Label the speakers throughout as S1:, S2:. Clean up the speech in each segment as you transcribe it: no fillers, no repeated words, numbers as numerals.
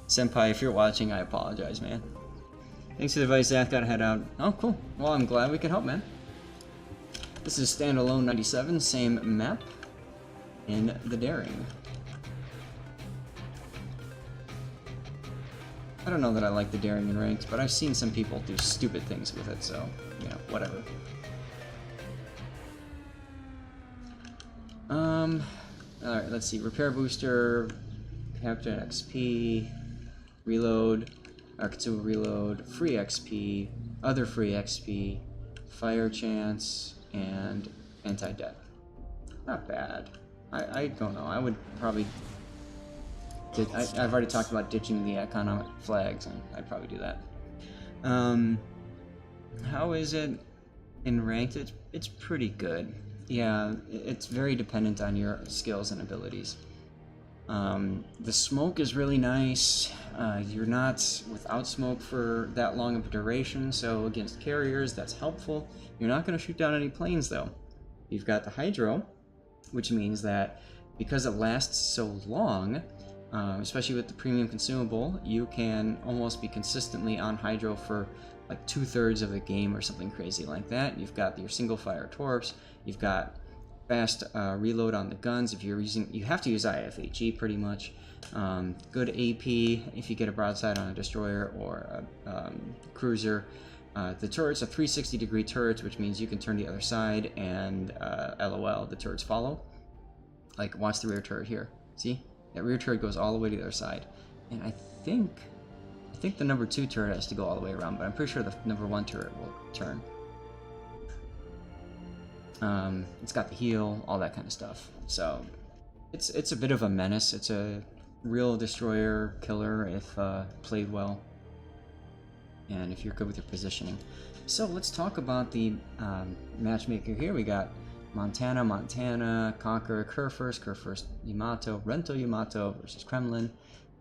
S1: Senpai, if you're watching, I apologize, man. Thanks for the advice, Zath. Gotta head out. Oh, cool. Well, I'm glad we could help, man. This is Standalone 97, same map in the Daring. I don't know that I like the Daring in ranks, but I've seen some people do stupid things with it, so, you know, whatever. Alright, let's see. Repair booster, Captain XP, reload, consumable reload, free XP, other free XP, fire chance, and anti-death. Not bad. I don't know. I would probably... I've already talked about ditching the economic flags, and I'd probably do that. How is it in ranked? It's pretty good. Yeah, it's very dependent on your skills and abilities. The smoke is really nice. You're not without smoke for that long of a duration, so against carriers, that's helpful. You're not going to shoot down any planes, though. You've got the hydro, which means that because it lasts so long, especially with the premium consumable, you can almost be consistently on hydro for like 2/3 of the game or something crazy like that. You've got your single fire torps. You've got fast reload on the guns. If you're using, you have to use IFHE pretty much. Good AP if you get a broadside on a destroyer or a cruiser. The turrets are 360-degree turrets, which means you can turn the other side and LOL, the turrets follow. Like, watch the rear turret here. See? That rear turret goes all the way to the other side. And I think the number 2 turret has to go all the way around, but I'm pretty sure the number 1 turret will turn. It's got the heal, all that kind of stuff. So it's a bit of a menace. It's a real destroyer killer if played well, and if you're good with your positioning. So let's talk about the matchmaker here. We got Montana, Conqueror, Kurfürst, Yamato, Rento Yamato versus Kremlin,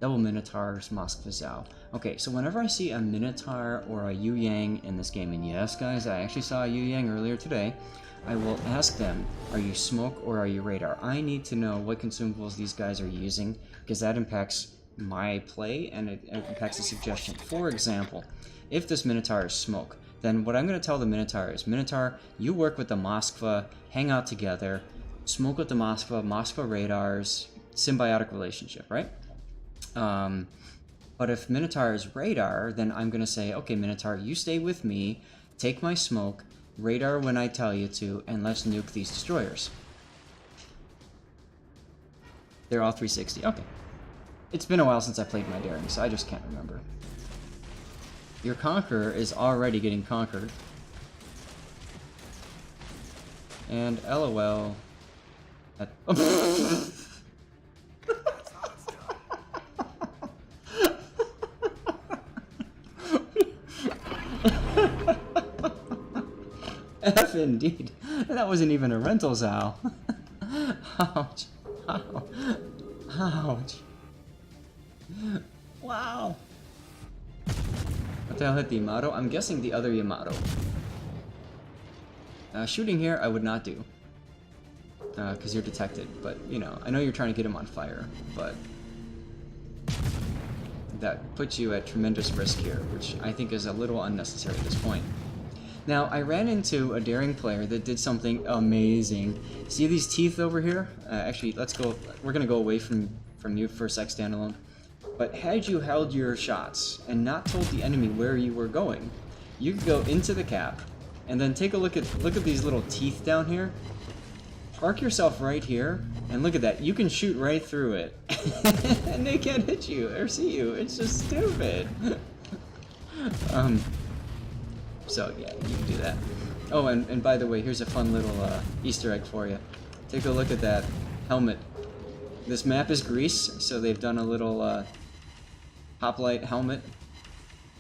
S1: double Minotaurs, Moskva Zhao. Okay, so whenever I see a Minotaur or a Yu Yang in this game, and yes guys, I actually saw a Yu Yang earlier today, I will ask them, are you smoke or are you radar? I need to know what consumables these guys are using, because that impacts my play and it impacts the suggestion. For example, if this Minotaur is smoke, then what I'm going to tell the Minotaur is, Minotaur, you work with the Moskva, hang out together, smoke with the Moskva radars, symbiotic relationship, right? But if Minotaur is radar, then I'm going to say, okay, Minotaur, you stay with me, take my smoke, radar when I tell you to, and let's nuke these destroyers. They're all 360. Okay. It's been a while since I played my Daring, so I just can't remember. Your Conqueror is already getting conquered. And LOL. F indeed. That wasn't even a rental, Zal. Ouch. Ow. Ouch. Wow. What the hell hit the Yamato? I'm guessing the other Yamato. Shooting here, I would not do. Because you're detected. But, you know, I know you're trying to get him on fire, but that puts you at tremendous risk here, which I think is a little unnecessary at this point. Now, I ran into a Daring player that did something amazing. See these teeth over here? Actually, let's go. We're going to go away from you for a sec, Standalone. But had you held your shots and not told the enemy where you were going, you could go into the cap and then take a look at these little teeth down here. Park yourself right here and look at that. You can shoot right through it. And they can't hit you or see you. It's just stupid. So yeah, you can do that. Oh, and by the way, here's a fun little Easter egg for you. Take a look at that helmet. This map is Greece, so they've done a little hoplite helmet,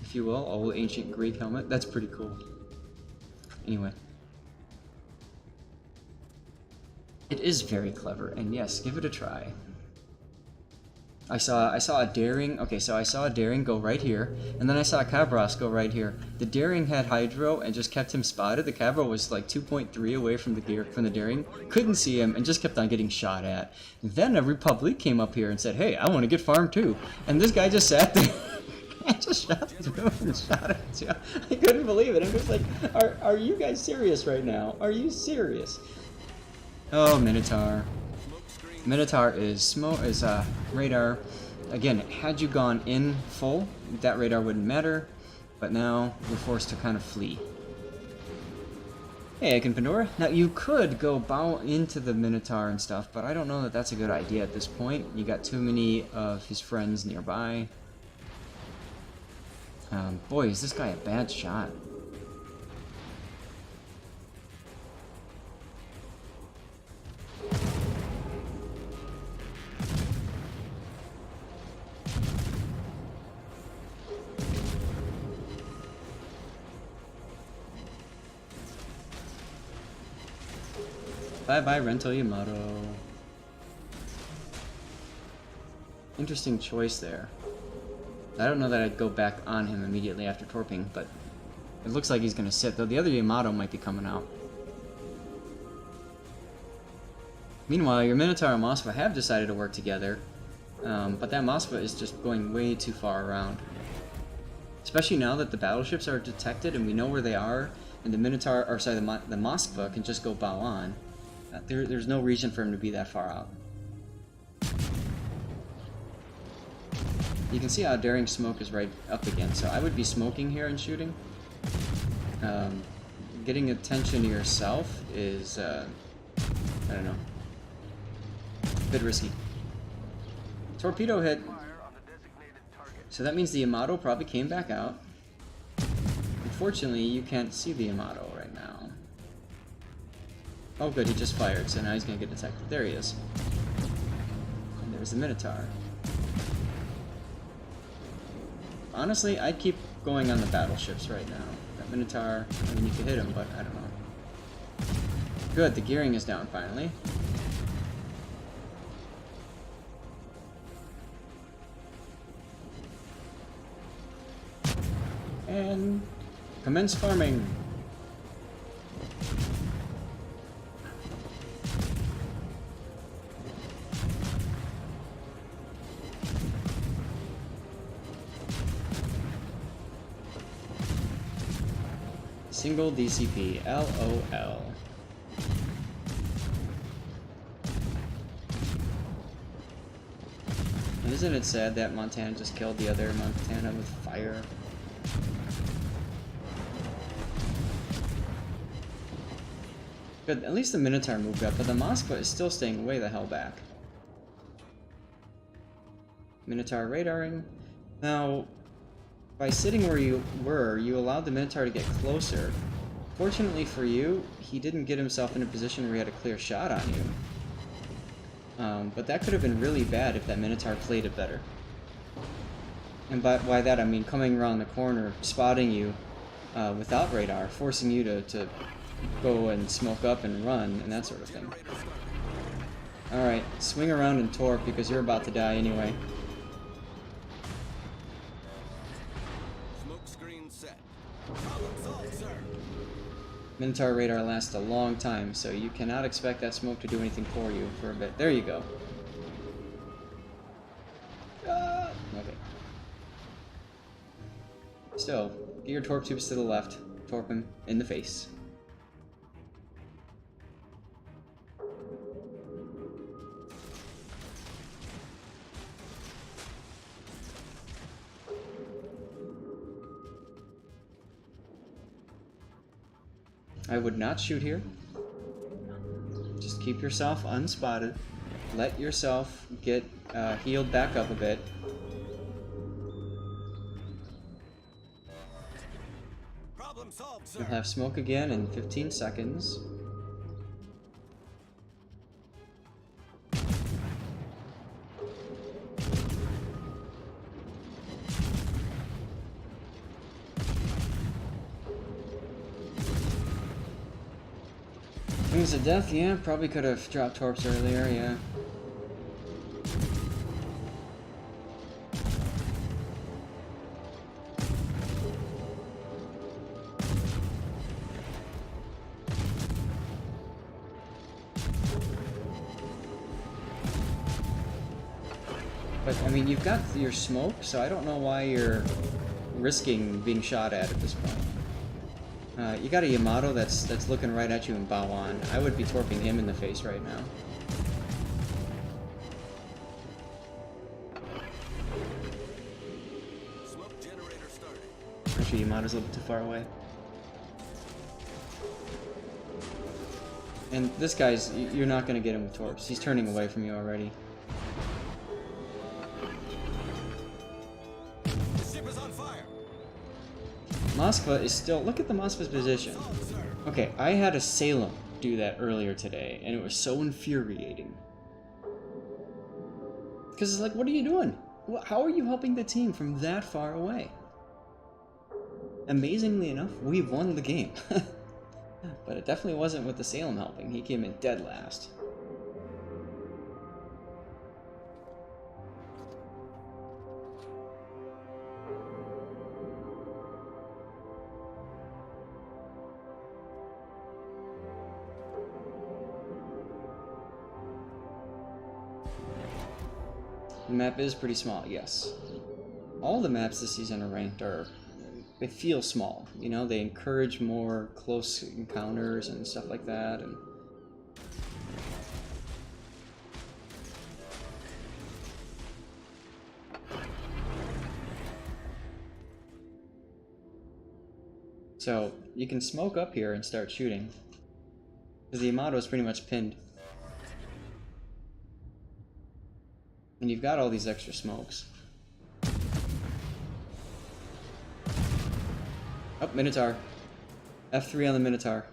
S1: if you will, old ancient Greek helmet. That's pretty cool. Anyway. It is very clever, and yes, give it a try. I saw a daring. Okay, so I saw a daring go right here, and then I saw a Cabros go right here. The daring had hydro and just kept him spotted. The Cabro was like 2.3 away from the daring, couldn't see him, and just kept on getting shot at. Then a Republic came up here and said, "Hey, I want to get farmed too," and this guy just sat there. I just shot through and shot at you. I couldn't believe it. I'm just like, are you guys serious right now? Are you serious? Oh, Minotaur. Minotaur is radar. Again, had you gone in full, that radar wouldn't matter, but now we're forced to kind of flee. Hey, Akin Pandora. Now, you could go bow into the Minotaur and stuff, but I don't know that that's a good idea at this point. You got too many of his friends nearby. Boy, is this guy a bad shot. Bye-bye, Rental Yamato. Interesting choice there. I don't know that I'd go back on him immediately after torping, but it looks like he's going to sit, though the other Yamato might be coming out. Meanwhile, your Minotaur and Moskva have decided to work together, but that Moskva is just going way too far around. Especially now that the battleships are detected and we know where they are, and the Minotaur, or sorry, the Moskva can just go bow on. There's no reason for him to be that far out. You can see how daring smoke is right up again, so I would be smoking here and shooting. Getting attention to yourself is, I don't know, a bit risky. Torpedo hit. So that means the Yamato probably came back out. Unfortunately, you can't see the Yamato right now. Oh good, he just fired, so now he's gonna get detected. There he is. And there's the Minotaur. Honestly, I'd keep going on the battleships right now. That Minotaur, I mean, you could hit him, but I don't know. Good, the gearing is down finally. And commence farming. Single DCP, LOL. And isn't it sad that Montana just killed the other Montana with fire? Good, at least the Minotaur moved up, but the Moskva is still staying way the hell back. Minotaur radaring. Now, by sitting where you were, you allowed the Minotaur to get closer. Fortunately for you, he didn't get himself in a position where he had a clear shot on you. But that could have been really bad if that Minotaur played it better. And by that I mean coming around the corner, spotting you without radar, forcing you to go and smoke up and run, and that sort of thing. Alright, swing around and torp because you're about to die anyway. Minotaur radar lasts a long time, so you cannot expect that smoke to do anything for you for a bit. There you go. Okay. Still, get your torp tubes to the left. Torp him in the face. I would not shoot here. Just keep yourself unspotted. Let yourself get healed back up a bit.
S2: Problem solved, sir.
S1: You'll have smoke again in 15 seconds. Wings of Death, yeah, probably could have dropped torps earlier, yeah. But, I mean, you've got your smoke, so I don't know why you're risking being shot at this point. You got a Yamato that's looking right at you in Bawan. I would be torping him in the face right now.
S2: Smoke generator started.
S1: Actually, Yamato's a little too far away. And this guy's, you're not going to get him with torps. He's turning away from you already.
S2: The ship is on fire.
S1: Moskva is still... Look at the Moskva's position.
S2: Solved, sir.
S1: Okay, I had a Salem do that earlier today, and it was so infuriating. Because it's like, what are you doing? How are you helping the team from that far away? Amazingly enough, we won the game. But it definitely wasn't with the Salem helping. He came in dead last. The map is pretty small, yes. All the maps this season are ranked they feel small, you know, they encourage more close encounters and stuff like that, and so you can smoke up here and start shooting, because the Yamato is pretty much pinned. And you've got all these extra smokes. Oh, Minotaur. F3 on the Minotaur.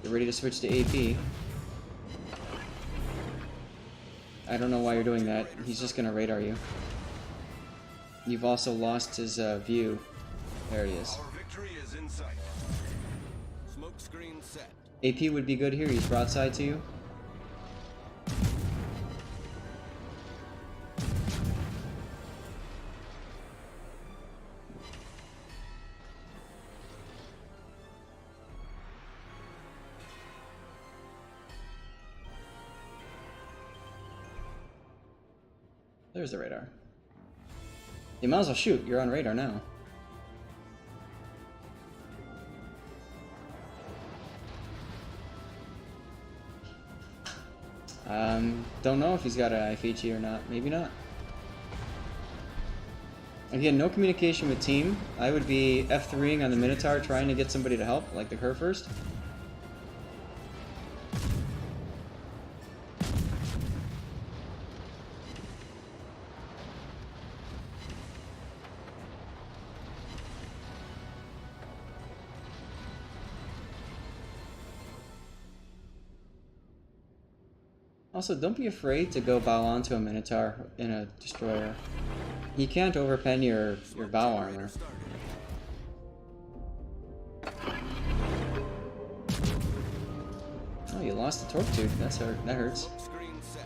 S1: Get ready to switch to AP. I don't know why you're doing that. He's just gonna radar you. You've also lost his view. There he is.
S2: Our victory is in sight. Smoke screen set.
S1: AP would be good here. He's broadside to you. There's the radar. You might as well shoot. You're on radar now. Don't know if he's got an IFHE or not. Maybe not. Again, no communication with team. I would be F3ing on the Minotaur trying to get somebody to help, like the Kerr first. Also, don't be afraid to go bow onto a Minotaur in a destroyer. He can't overpen your bow armor. Oh, you lost the torque tube. That hurts.
S2: Screen set.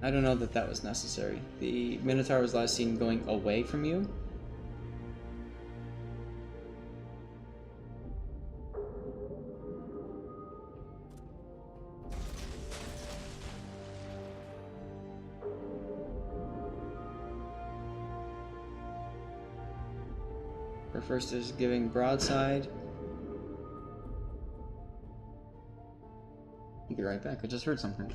S1: I don't know that that was necessary. The Minotaur was last seen going away from you. Her first is giving broadside. I'll be right back. I just heard something.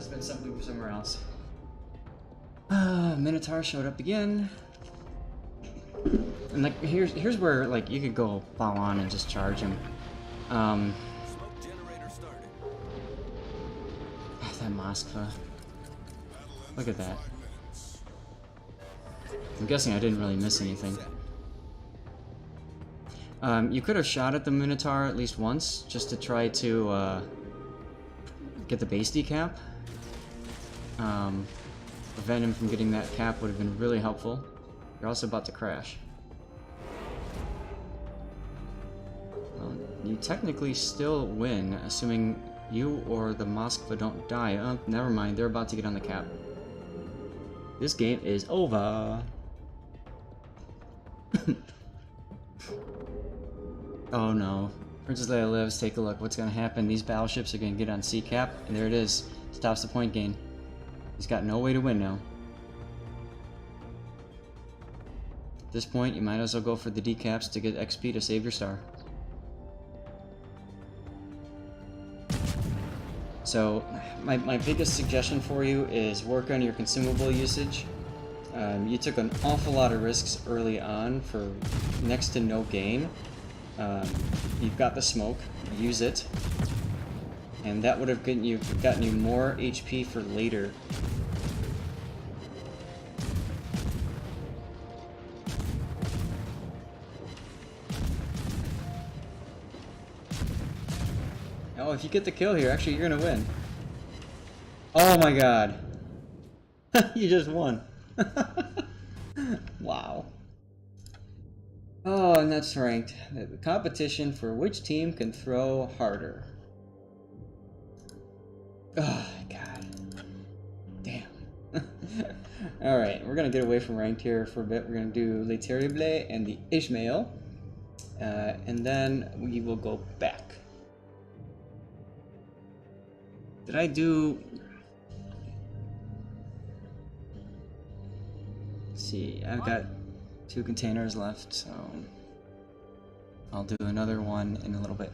S1: must have been something somewhere else. Minotaur showed up again. And like here's where like you could go fall on and just charge him.
S2: Smoke generator started.
S1: That Moskva. Look at that. I'm guessing I didn't really miss anything. You could have shot at the Minotaur at least once, just to try to get the base decap. Prevent him from getting that cap would have been really helpful. You're also about to crash. You technically still win, assuming you or the Moskva don't die. Oh, never mind, they're about to get on the cap. This game is over. Oh no. Princess Leia lives, take a look. What's gonna happen? These battleships are gonna get on C-cap, and there it is. Stops the point gain. He's got no way to win now. At this point, you might as well go for the decaps to get XP to save your star. So, my biggest suggestion for you is work on your consumable usage. You took an awful lot of risks early on for next to no gain. You've got the smoke, use it, and that would have gotten you more HP for later. Oh, if you get the kill here, actually you're gonna win. Oh my god. You just won. Wow. Oh, and that's ranked. The competition for which team can throw harder. Oh, God. Damn. Alright, we're going to get away from ranked here for a bit. We're going to do Le Terrible and the Ishmael. And then we will go back. Did I do... Let's see, I've got 2 containers left, so I'll do another one in a little bit.